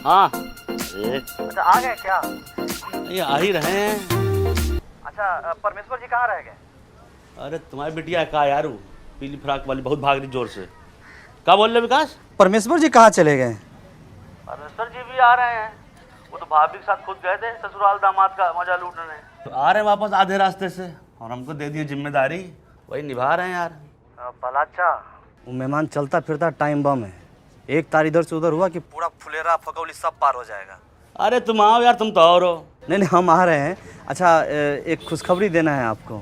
हाँ एक अच्छा आ गए क्या? ये आ ही रहे हैं। अच्छा परमेश्वर जी कहाँ रह गए? अरे तुम्हारी बिटिया कहा यार वो पीली फ्रॉक वाली बहुत भाग रही जोर से। क्या बोल रहे विकास? परमेश्वर जी कहाँ चले गए? परमेश्वर जी भी आ रहे हैं। वो तो भाभी के साथ खुद गए थे ससुराल दामाद का मजा लूटने। तो आ रहे हैं वापस आधे रास्ते से और हमको दे दी जिम्मेदारी, वही निभा रहे हैं यार। भला अच्छा। वो मेहमान चलता फिरता टाइम बम है। एक तार इधर से उधर हुआ कि पूरा फुलेरा फकौली सब पार हो जाएगा। अरे तुम आओ यार, तुम तो और हो। नहीं नहीं हम आ रहे हैं। अच्छा एक खुशखबरी देना है आपको।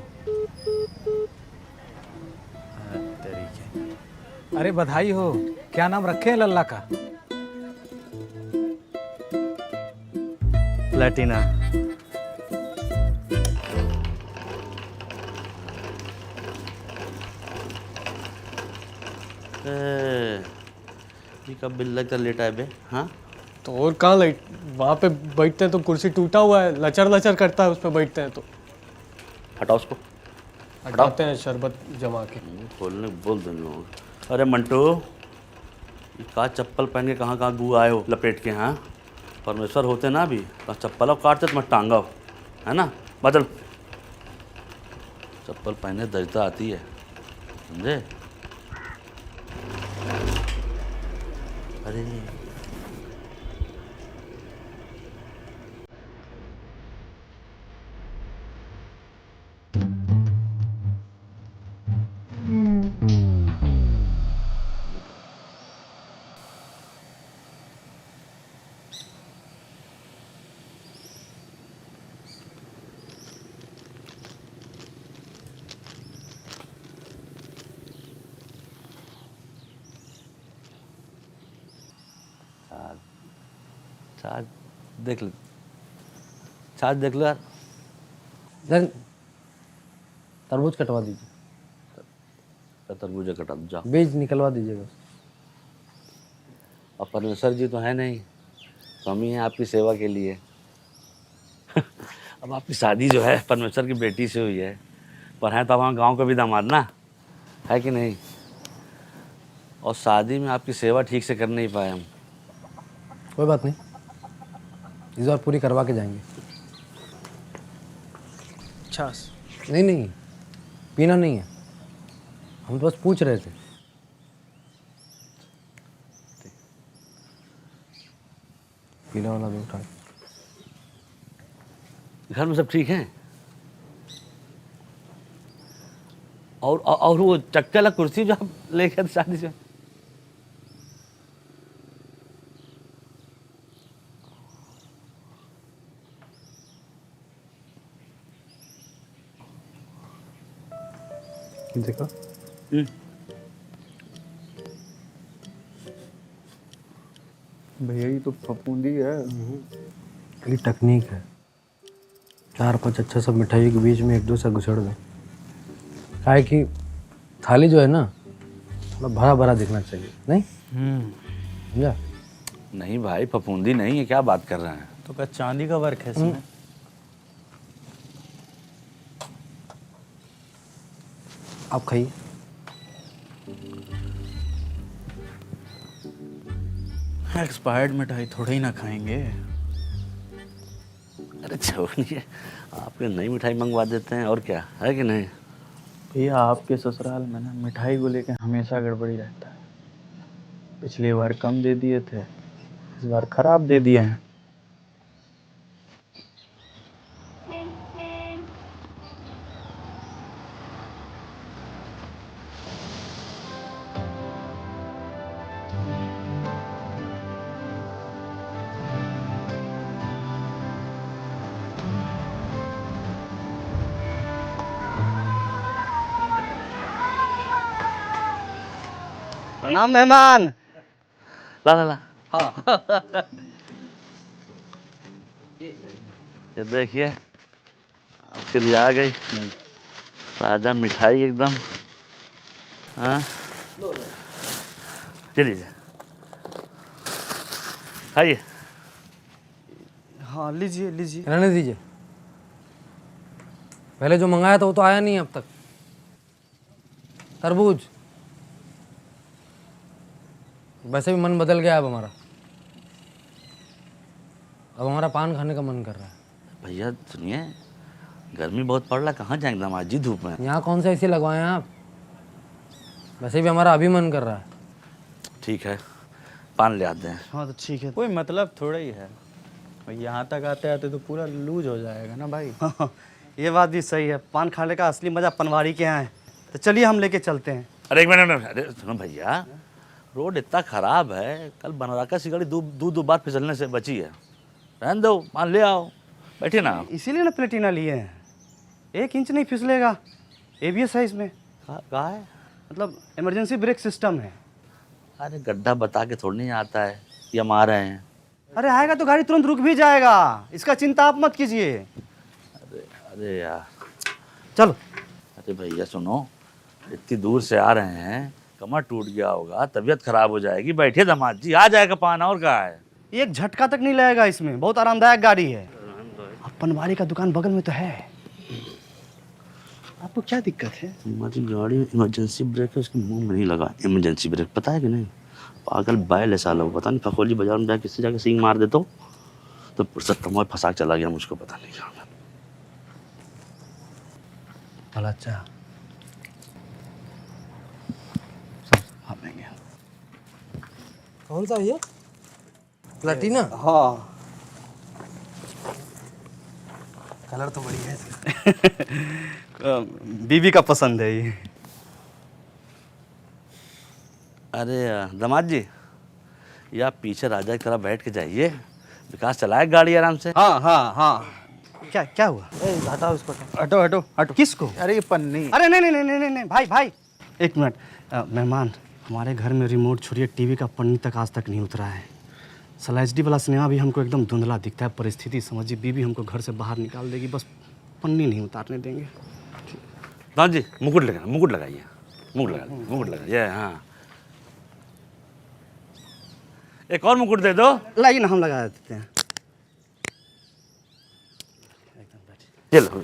तरीके अरे बधाई हो। क्या नाम रखे हैं लल्ला का? प्लेटिना। ये कब बिल लग कर लेटा है बे? हाँ तो और कहाँ लाइट वहाँ पे बैठते हैं तो कुर्सी टूटा हुआ है, लचर लचर करता है, उस पर बैठते हैं तो हटाओ उसको। हटाते हैं शरबत जमा के। खोलने बोल दो लोग। अरे मंटू, ये कहाँ चप्पल पहन के कहाँ कहाँ गू आए हो लपेट के? हाँ परमेश्वर होते ना अभी तो चप्पल अब काटते तुम्हें टांगा है ना। बदल चप्पल पहने दर्जा आती है, समझे? अरे छाछ देख लो, छाछ देख लो यार। सर तरबूज कटवा दीजिए। तरबूजा कटा दो जाओ। बीज निकलवा दीजिएगा। और परमेश्वर जी तो है नहीं, तो हम ही हैं आपकी सेवा के लिए। अब आपकी शादी जो है परमेश्वर की बेटी से हुई है, पर हैं तो हमारे गांव का भी दामाद ना, है कि नहीं? और शादी में आपकी सेवा ठीक से कर नहीं पाए हम। कोई बात नहीं, इस बार पूरी करवा के जाएंगे। छाछ। नहीं नहीं, पीना नहीं है, हम तो बस पूछ रहे थे। पीने वाला भी उठा। घर में सब ठीक हैं? और वो चक्के वाला कुर्सी जो आप लेके आए शादी से, देखा? भैया ये तो फफूंदी है। ये टेक्निक है। 4-5 अच्छा सब मिठाई के बीच में एक दो सा घुसड़ दो। क्या है कि थाली जो है ना थोड़ा भरा भरा दिखना चाहिए, नहीं? समझा? नहीं भाई फफूंदी नहीं है, क्या बात कर रहे हैं? तो क्या चांदी का वर्क है इसमें? आप खाइए। एक्सपायर्ड मिठाई थोड़ा ही ना खाएंगे। अरे छोड़िए, आपके नई मिठाई मंगवा देते हैं और क्या, है कि नहीं? भैया आपके ससुराल में ना मिठाई को लेकर हमेशा गड़बड़ी रहता है। पिछली बार कम दे दिए थे, इस बार खराब दे दिए हैं। प्रणाम मेहमान। ला ला ला। हाँ ये देखिए आपके लिए आ गई ताजा मिठाई एकदम। हाँ चलिए खाइए। हाँ लीजिए लीजिए। रहने दीजिए, पहले जो मंगाया था वो तो आया नहीं अब तक। तरबूज। वैसे भी मन बदल गया अब हमारा। अब हमारा पान खाने का मन कर रहा है। भैया सुनिए, गर्मी बहुत पड़ रहा है, कहाँ जाएंगे दामाद जी धूप में। यहाँ कौन सा एसी लगवाए हैं आप? वैसे भी हमारा अभी मन कर रहा है। ठीक है, पान ले आते हैं। हाँ तो ठीक है। कोई मतलब थोड़ा ही है, यहाँ तक आते आते तो पूरा लूज हो जाएगा ना भाई। हाँ, ये बात भी सही है। पान खाने का असली मजा पनवाड़ी के यहाँ है। तो चलिए हम लेके चलते हैं। अरे एक मिनट, अरे सुनो भैया, रोड इतना ख़राब है, कल बनराका सी गाड़ी दो बार फिसलने से बची है। रहने दो, पान ले आओ, बैठिए ना। इसीलिए ना प्लेटिना लिए हैं, 1 इंच नहीं फिसलेगा। ABS है इसमें। कहाँ है? मतलब इमरजेंसी ब्रेक सिस्टम है। अरे गड्ढा बता के थोड़ी नहीं आता है कि हम आ रहे हैं। अरे आएगा तो गाड़ी तुरंत रुक भी जाएगा, इसका चिंता आप मत कीजिए। अरे यार, चलो। अरे भैया सुनो, इतनी दूर से आ रहे हैं, कमर टूट गया होगा, तबीयत खराब हो जाएगी। बैठिए दामाद जी, आ जाएगा पान, और कहाँ है। एक झटका तक नहीं लगेगा इसमें, बहुत आरामदायक गाड़ी है। अब पनवाड़ी का दुकान बगल में तो है। आपको क्या दिक्कत है? हमारी गाड़ी में इमरजेंसी ब्रेक है, उसके मुंह में नहीं लगा इमरजेंसी ब्रेक, पता है कि नहीं? पागल बैल है साला, पता नहीं फकोली बाजार में जाके किसी जाके सींग मार देता तो फुर्सत में फंसा चला गया, मुझको पता नहीं क्या। भला अच्छा कौन सा ये प्लेटिना? हाँ, कलर तो बढ़िया है। बीबी का पसंद है ये। अरे दामाद जी, ये आप पीछे राजा की तरह बैठ के जाइए, विकास चलाए गाड़ी आराम से। हाँ हाँ हाँ। क्या हुआ? हटाओ इसको। हटो हटो हटो। किसको? अरे ये पन्नी। अरे नहीं नहीं नहीं नहीं नहीं भाई, 1 मिनट। मेहमान, हमारे घर में रिमोट छोड़िए, टीवी का पन्नी तक आज तक नहीं उतरा है। साला HD वाला सिनेमा भी हमको एकदम धुंधला दिखता है। परिस्थिति समझिए, बीबी हमको घर से बाहर निकाल देगी, बस पन्नी नहीं उतारने देंगे। दामाद जी मुकुट लगाइए, मुकुट लगाइए। हाँ, एक और मुकुट दे दो। लाइए ना, हम लगा देते हैं। चलो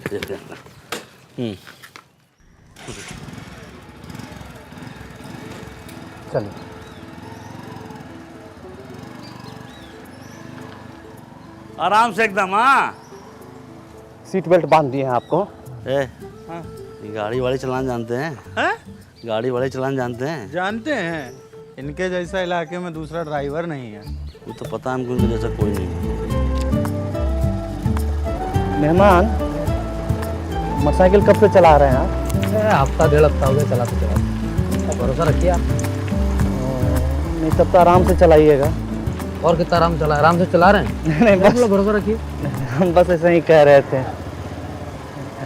चलो। आराम से एकदम। हाँ, सीट बेल्ट बांध दिए हैं आपको। ये गाड़ी वाले चलाना जानते हैं? हैं? गाड़ी वाले चलाना जानते हैं? जानते हैं, इनके जैसा इलाके में दूसरा ड्राइवर नहीं है। वो तो पता है हमको, उनके जैसा कोई नहीं। मेहमान, मोटरसाइकिल कब से चला रहे हैं आप? हफ्ता 1.5 हफ्ता हो गया चलाते चलाते। भरोसा रखिए आप। नहीं तब तो आराम से चलाइएगा। और कितना आराम से चला रहे हैं? नहीं बस भरोसा रखिए। हम बस ऐसे ही कह रहे थे।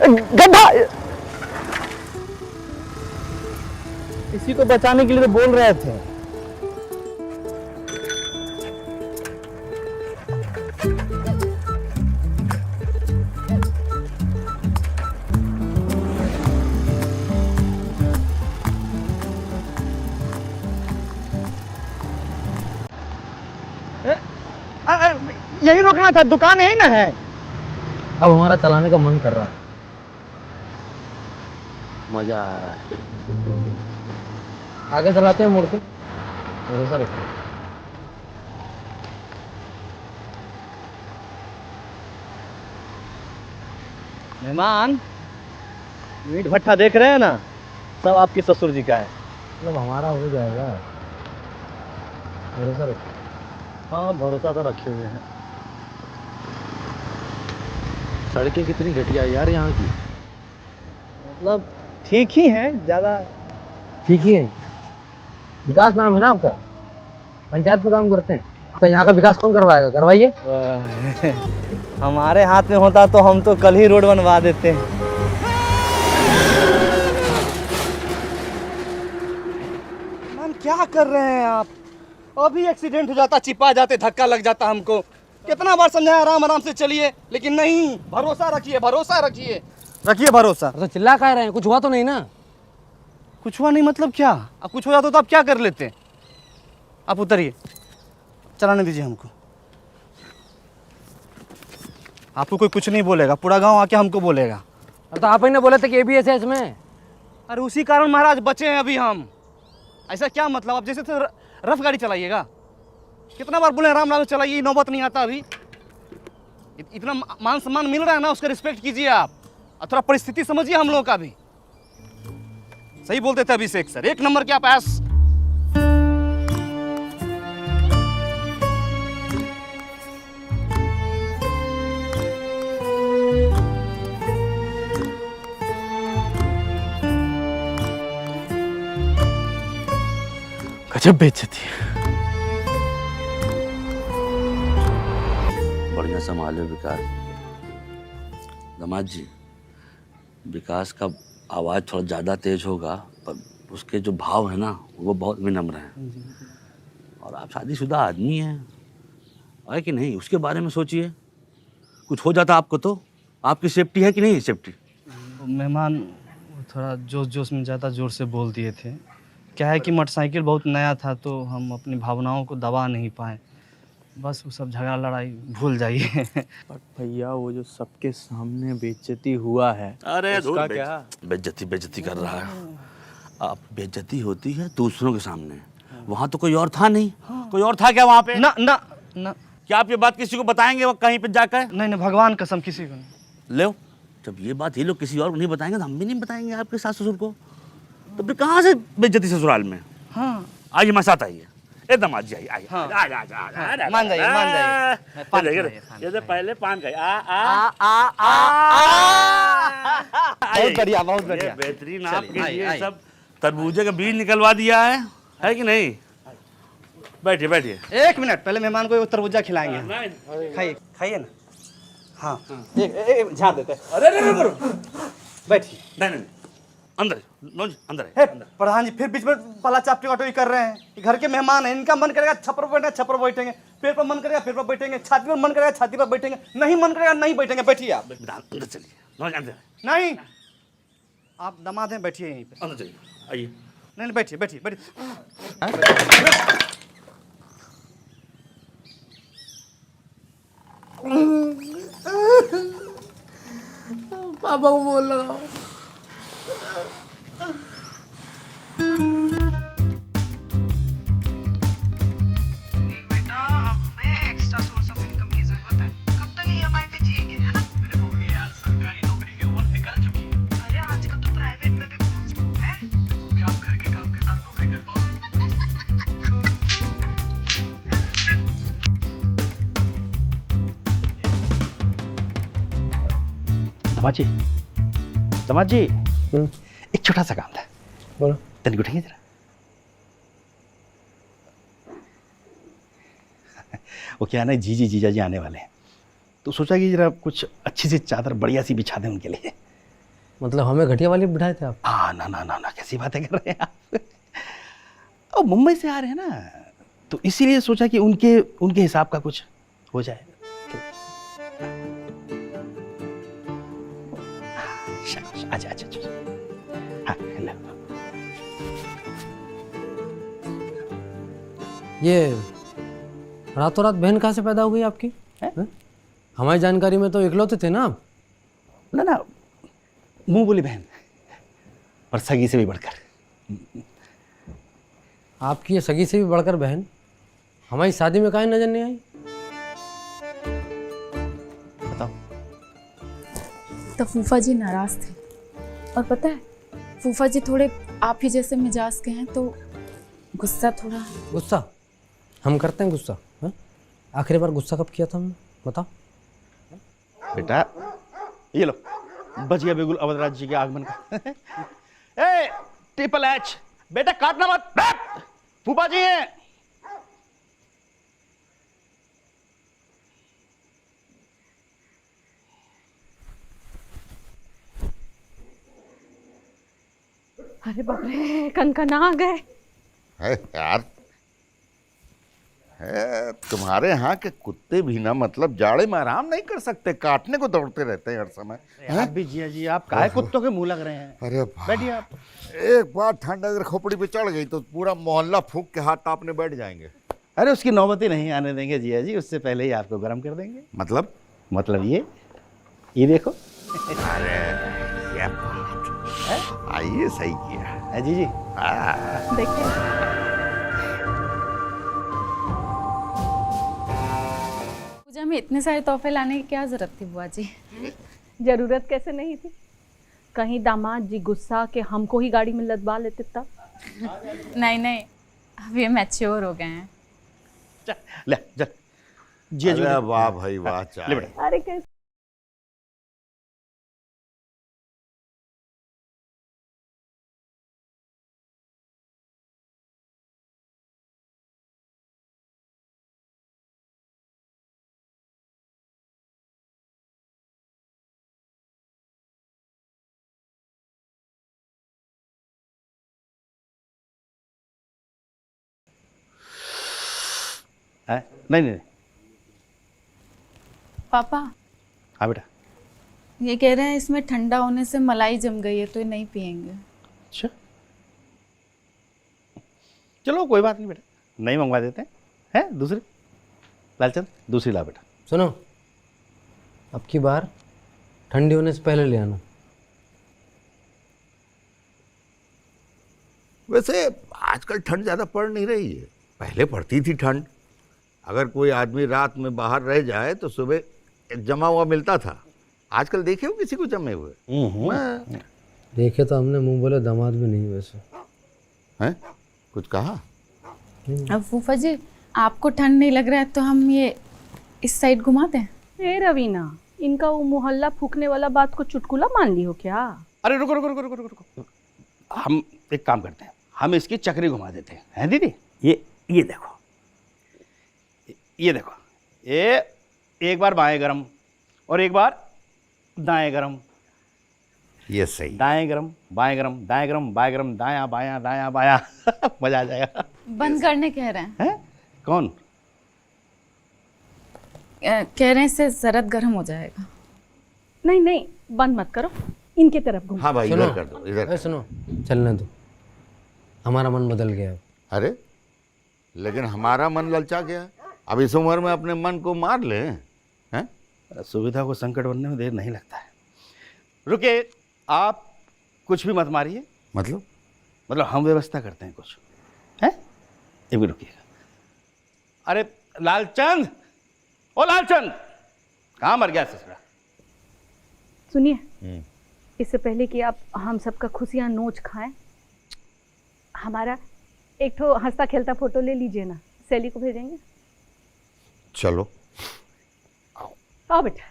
गड्ढा, इसी को बचाने के लिए तो बोल रहे थे। यही रोकना था, दुकान यही ना है। अब हमारा चलाने का मन कर रहा है। मजा आ रहा है। आगे चलाते हैं मुड़ के। भरोसा रखिए। मेहमान, मीट भट्टा देख रहे हैं ना, सब आपके ससुर जी का है। मतलब हमारा हो जाएगा। भरोसा रखिए। हाँ, भरोसा तो रखे हुए हैं। सड़कें कितनी घटिया है यार यहाँ की। मतलब ठीक ही है, ज़्यादा ठीक ही है। विकास नाम है ना आपका? पंचायत में काम करते हैं तो यहाँ का विकास कौन करवाएगा? करवाइए। हमारे हाथ में होता तो हम तो कल ही रोड बनवा देते हैं। मैम क्या कर रहे हैं आप? अभी एक्सीडेंट हो जाता, चिपा जाते, धक्का लग जाता हमको। कितना बार समझाया आराम आराम से चलिए, लेकिन नहीं। भरोसा रखिए, भरोसा रखिए, रखिए भरोसा। तो चिल्ला कह रहे हैं? कुछ हुआ तो नहीं ना? कुछ हुआ नहीं मतलब क्या? अब कुछ हो जाता तो आप क्या कर लेते? आप उतरिए, चलाने दीजिए हमको। आपको कोई कुछ नहीं बोलेगा, पूरा गांव आके हमको बोलेगा। तो आप ही ने बोले थे कि ABS है इसमें। अरे उसी कारण महाराज बचे हैं अभी हम। ऐसा क्या मतलब? आप जैसे तो रफ गाड़ी चलाइएगा। कितना बार बोले आराम आराम से चलाइए, नौबत नहीं आता अभी। इतना मान सम्मान मिल रहा है ना, उसका रिस्पेक्ट कीजिए आप, और थोड़ा परिस्थिति समझिए हम लोगों का भी। सही बोलते थे अभिषेक सर, एक नंबर के आप ऐस। गजब बेइज्जती। बढ़िया संभाले विकास। दामाद जी, विकास का आवाज़ थोड़ा ज़्यादा तेज होगा, पर उसके जो भाव है ना वो बहुत विनम्र हैं। और आप शादीशुदा आदमी हैं, है कि नहीं? उसके बारे में सोचिए, कुछ हो जाता आपको तो आपकी सेफ्टी है कि नहीं सेफ्टी? मेहमान थोड़ा जोश जोश में ज़्यादा ज़ोर से बोल दिए थे। क्या है कि मोटरसाइकिल बहुत नया था तो हम अपनी भावनाओं को दबा नहीं पाए। बस वो सब झगड़ा लड़ाई भूल जाइए। बट भैया वो जो सबके सामने बेइज्जती हुआ है, अरे उसका क्या? बेइज्जती कर रहा है। आप बेइज्जती होती है दूसरों के सामने, वहाँ तो कोई और था नहीं। कोई और था क्या वहाँ पे? ना ना ना, क्या आप ये बात किसी को बताएंगे वो कहीं पे जाकर? नहीं नहीं, भगवान कसम किसी को नहीं। ले, जब ये बात ये लोग किसी और को नहीं बताएंगे तो हम भी नहीं बताएंगे आपके सास ससुर को। तो फिर कहाँ से बेइज्जती ससुराल में? हाँ आइए मेरे साथ आइए। ए दामाद जी आइए आइए। हाँ। मान जाइए, मान जाइए। पान खाइए, ये तो पहले पान खाइए। बहुत बढ़िया, बहुत बढ़िया। बेहतरीन चलिए, आपके आइए, लिए आइए। सब तरबूजे का बीज निकलवा दिया है कि नहीं? बैठिए बैठिए। एक मिनट, पहले मेहमान को वो तरबूजा खिलाएंगे। खाइए खाइए ना। हाँ, एक झाड़ देते हैं। अरे नहीं करो। बैठिए। नहीं नहीं अंदर नो जी, अंदर हे प्रधान जी, फिर बीच में पला चापटी वाटोई कर रहे हैं। ये घर के मेहमान हैं, इनका मन करेगा छप्पर पर बैठेंगे, छप्पर पर बैठेंगे, पेड़ पर मन करेगा पेड़ पर बैठेंगे, छाती पर मन करेगा छाती पर बैठेंगे, नहीं मन करेगा नहीं बैठेंगे। बैठिए आप। अंदर चलिए। नो जी, अंदर नहीं, आप दामाद हैं, बैठिए यहीं पे। अंदर चलिए। आइए। नहीं नहीं, बैठिए बैठिए बैठिए। पापा को बोल लगाओ। एक्स्ट्रा सोर्स ऑफ इनकम की जरूरत है। कब तक ईएमआई पे जिएंगे, है ना? अरे हो गया यार, सरकारी नौकरी की उम्र निकल चुकी है। अरे आजकल तो प्राइवेट में भी बहुत है। आप घर के काम के साथ नौकरी कर पाओ। दामाद जी एक छोटा सा काम था। बोलो। तनिक उठेंगे जरा। वो क्या है ना, जीजा जी आने वाले हैं, तो सोचा कि जरा कुछ अच्छी सी चादर बढ़िया सी बिछा दें उनके लिए। मतलब हमें घटिया वाली बिठाए थे आप? हाँ, ना ना ना ना, कैसी बातें कर रहे हैं आप। और मुंबई से आ रहे हैं ना, तो इसीलिए सोचा कि उनके हिसाब का कुछ हो जाए। शाबाश, आजा आजा आजा। हाँ, हेलो। ये रातों रात बहन कहाँ से पैदा हो गई आपकी? हैं? हमारी जानकारी में तो इकलौते थे ना आप? ना ना, मुंह बोली बहन, और सगी से भी बढ़कर। आपकी ये सगी से भी बढ़कर बहन हमारी शादी में काहे नजर नहीं आई? बताओ। तो फूफा जी नाराज थे, और पता है फूफा जी थोड़े आप ही जैसे मिजाज के हैं, तो गुस्सा थोड़ा। गुस्सा हम करते हैं गुस्सा? हैं? आखिरी बार गुस्सा कब किया था हमने, बताओ? बेटा ये लो, बच गया बिल्कुल अवधराज जी के आगमन का। ए ट्रिपल एच, बेटा काटना मत, फूफा जी हैं। अरे बाप रे, कनकना आ गए। है यार, है तुम्हारे यहाँ के कुत्ते भी ना, मतलब जाड़े में आराम नहीं कर सकते, काटने को दौड़ते रहते हैं हर समय। आप भी जिया जी, आप काहे कुत्तों के मुंह लग रहे हैं? अरे बैठिए आप। एक बार ठंड अगर खोपड़ी पे चढ़ गई तो पूरा मोहल्ला फूंक के हाथ तापने बैठ जाएंगे। अरे उसकी नौबत ही नहीं आने देंगे जिया जी, उससे पहले ही आपको गर्म कर देंगे। मतलब ये देखो। अरे ये बात आइए, सही किया है जी जी। देखिए पूजा में इतने सारे तोहफे लाने की क्या जरूरत थी बुआ जी? जरूरत कैसे नहीं थी? कहीं दामाद जी गुस्सा के हमको ही गाड़ी में लदवा लेते तब। नहीं नहीं, अब ये मैच्योर हो गए हैं। ले चल जी जी अरे वाह भाई वाह, ले चाय बेटा। अरे कैसे? है नहीं नहीं नहीं। पापा हाँ बेटा। ये कह रहे हैं इसमें ठंडा होने से मलाई जम गई है तो ये नहीं पियेंगे। अच्छा चलो कोई बात नहीं बेटा, नहीं मंगवा देते हैं दूसरी। लालचंद दूसरी ला बेटा। सुनो, अब की बार ठंडी होने से पहले ले आना। वैसे आजकल ठंड ज़्यादा पड़ नहीं रही है, पहले पड़ती थी ठंड। अगर कोई आदमी रात में बाहर रह जाए तो सुबह एक जमा हुआ मिलता था। आजकल देखे हो किसी को जमे हुए? हाँ। देखे तो हमने, मुंह बोले दामाद भी नहीं वैसे। हैं? कुछ कहा? अब फूफा जी आपको ठंड नहीं लग रहा है तो हम ये इस साइड घुमा दें? ए रवीना, इनका वो मोहल्ला फूकने वाला बात को चुटकुला मान ली हो क्या? अरे रुको रुको रुको रुको रुको रुको। हम एक काम करते हैं, हम इसकी चक्री घुमा देते हैं दीदी? ये देखो, ये देखो, ये एक बार बाएं गरम और एक बार दाएं गरम। ये सही। दाएं गरम बाएं गरम, दाएं गरम बाएं गरम, दायां बायां दायां बायां। मजा आ जाएगा। बंद करने कह रहे हैं? हैं? कौन? कह रहे हैं इससे सरद गर्म हो जाएगा। नहीं नहीं, बंद मत करो, इनके तरफ घूमो। हाँ भाई सुनो। इधर कर दो, इधर। अरे सुनो, चलने दो, हमारा मन बदल गया है। अरे लेकिन हमारा मन ललचा गया। अब इस उम्र में अपने मन को मार ले हैं? सुविधा को संकट बनने में देर नहीं लगता है। रुकिए, आप कुछ भी मत मारिए। मतलब हम व्यवस्था करते हैं कुछ, हैं? एक मिनट रुकिएगा। अरे लालचंद, ओ लालचंद, कहाँ मर गया ससुरा? सुनिए, इससे पहले कि आप हम सबका खुशियाँ नोच खाएं, हमारा एक ठो हंसता खेलता फोटो ले लीजिए ना, सैली को भेजेंगे। चलो आओ बेटा।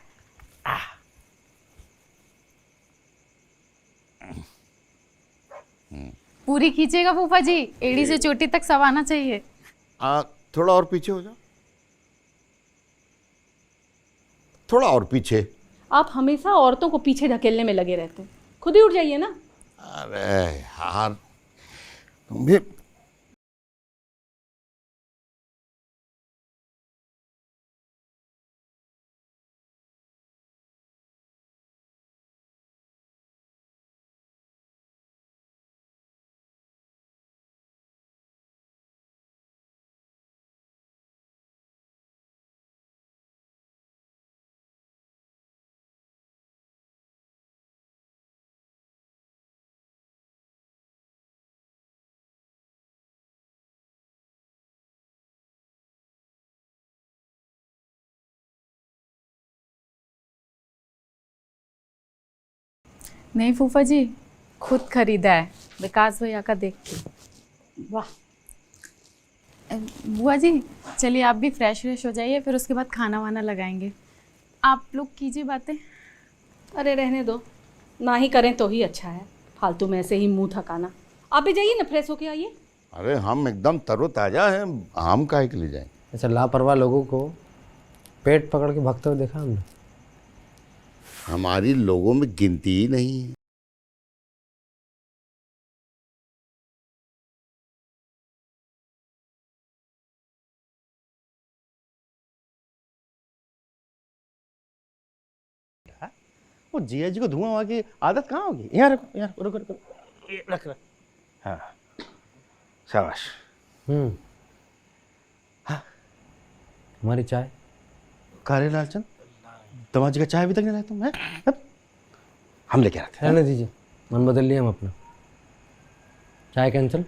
पूरी खींचेगा फूफा जी, एड़ी से चोटी तक सब आना चाहिए। थोड़ा और पीछे हो जाओ, थोड़ा और पीछे। आप हमेशा औरतों को पीछे ढकेलने में लगे रहते हैं, खुद ही उठ जाइए ना। अरे यार तुम भी। नहीं फूफा जी, खुद खरीदा है विकास भैया का देख के। वाह। बुआ जी चलिए आप भी फ्रेश हो जाइए, फिर उसके बाद खाना वाना लगाएंगे। आप लोग कीजिए बातें। अरे रहने दो, ना ही करें तो ही अच्छा है, फालतू में ऐसे ही मुंह थकाना। आप भी जाइए ना, फ्रेश होके आइए। अरे हम एकदम तरोताजा हैं, हम काहे के लिए जाएं? ऐसा लापरवाह लोगों को पेट पकड़ के भागते हुए देखा हमने। हमारी लोगों में गिनती ही नहीं है। वो जिया जी को धुआं हुआ की आदत कहाँ होगी? यहाँ रखो, यहाँ रुको रुको, ये रख। हाँ शाबाश। हाँ, हमारी चाय। कारे लालचंद, दमा जी का चाय अभी तक नहीं लाए तुम? हैं? हम लेके आते हैं। रहने दीजिए, मन बदल लिया हम अपना। चाय कैंसिल।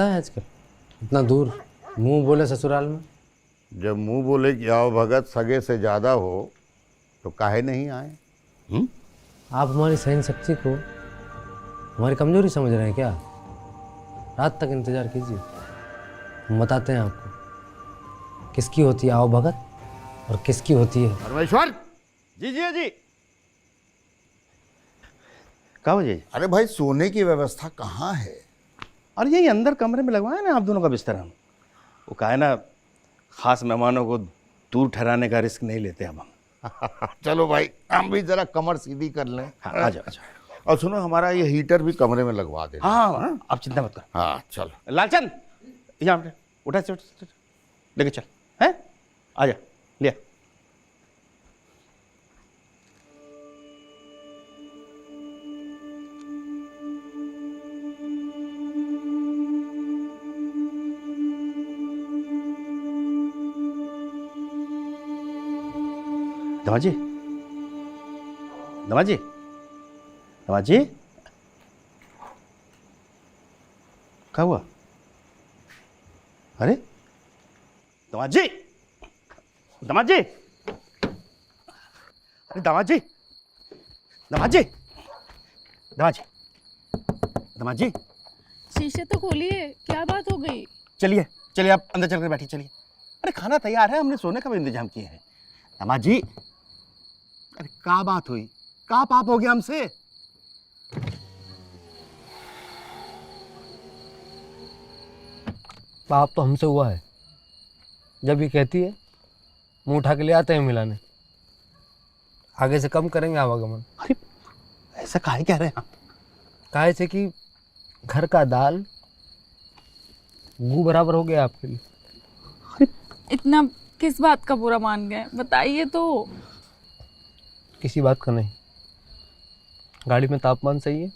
होता है आजकल, इतना दूर मुंह बोले ससुराल में। जब मुंह बोले कि आओ भगत सगे से ज़्यादा हो तो काहे नहीं आए? आप हमारी सहन शक्ति को हमारी कमजोरी समझ रहे हैं क्या? रात तक इंतजार कीजिए, हम बताते हैं आपको किसकी होती है आओ भगत और किसकी होती है। परमेश्वर जी जी जी, कहाँ हो जी? अरे भाई सोने की व्यवस्था कहाँ है? और यही अंदर कमरे में लगवाए ना आप दोनों का बिस्तर। हम वो कहा है ना, खास मेहमानों को दूर ठहराने का रिस्क नहीं लेते अब हम। चलो भाई हम भी जरा कमर सीधी कर लें। हाँ, आ जाओ आ जाओ। और सुनो हमारा ये हीटर भी कमरे में लगवा दे। हाँ आप चिंता मत करो। हाँ चलो। लालचंद यहाँ पे उठा से लेके चल, है आ जा ले। दमाजी दमाजी दमाजी, क्या हुआ? अरे दमाजी दमाजी, अरे दमाजी दमाजी दमाजी दमाजी, शीशे तो खोलिए, क्या बात हो गई? चलिए चलिए आप अंदर चलकर बैठिए, चलिए। अरे खाना तैयार है, हमने सोने का भी इंतजाम किया है। दमाजी, अरे क्या बात हुई, क्या पाप हो गया हमसे? पाप तो हमसे हुआ है, जब ये कहती है मुंह उठा के ले आते हैं मिलाने। आगे से कम करेंगे आवागमन। अरे ऐसा काहे कह रहे हैं आप? काहे से कि घर का दाल गू बराबर हो गया आपके लिए। इतना किस बात का बुरा मान गए, बताइए तो। किसी बात का नहीं, गाड़ी में तापमान सही है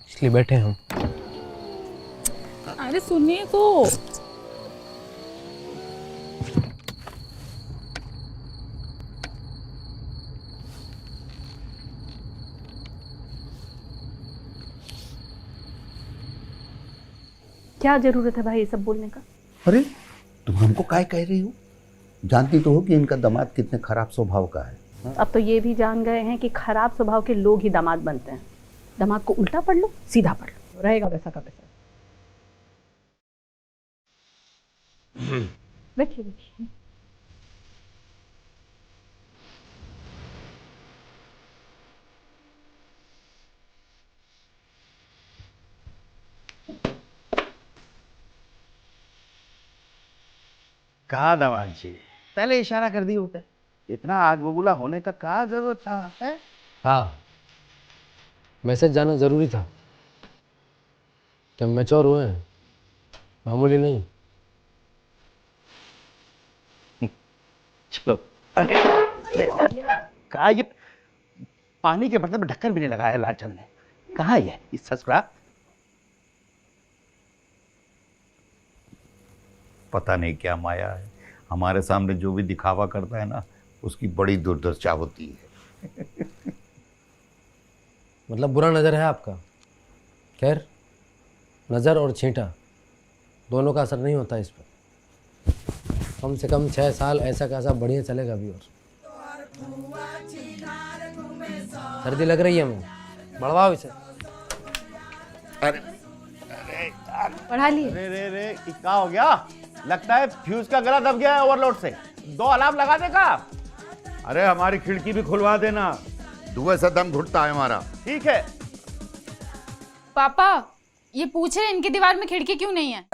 इसलिए बैठे हैं हम। अरे सुनिए तो। क्या जरूरत है भाई ये सब बोलने का? अरे तुम हमको काय कह रही हो? जानती तो हो कि इनका दामाद कितने खराब स्वभाव का है। अब तो ये भी जान गए हैं कि खराब स्वभाव के लोग ही दामाद बनते हैं। दामाद को उल्टा पढ़ लो, सीधा पढ़ लो, रहेगा वैसा का वैसा। बैठिए बैठिए। कहा दमाद जी, पहले इशारा कर दी होता, इतना आग बबूला होने का क्या जरूरत था? है? हाँ, मैसेज जाना जरूरी था। जब मैच्योर हुए हैं, मामूली नहीं। चलो। कहा ये पानी के बर्तन में ढक्कन भी नहीं लगाया लालचंद ने। कहा ये ससुरा? पता नहीं क्या माया है, हमारे सामने जो भी दिखावा करता है ना उसकी बड़ी दुर्दशा होती है। मतलब बुरा नज़र है आपका। खैर, नज़र और छींटा दोनों का असर नहीं होता इस पर। कम से कम 6 साल ऐसा कैसा बढ़िया चलेगा भी। और सर्दी लग रही है, हमें बढ़वाओ इसे। पढ़ा लिए? रे रे क्या हो गया? लगता है फ्यूज का गला दब गया है ओवरलोड से। 2 अलार्म लगा देगा। अरे हमारी खिड़की भी खुलवा देना, धुएं से दम घुटता है हमारा। ठीक है। पापा ये पूछ रहे हैं इनकी दीवार में खिड़की क्यों नहीं है?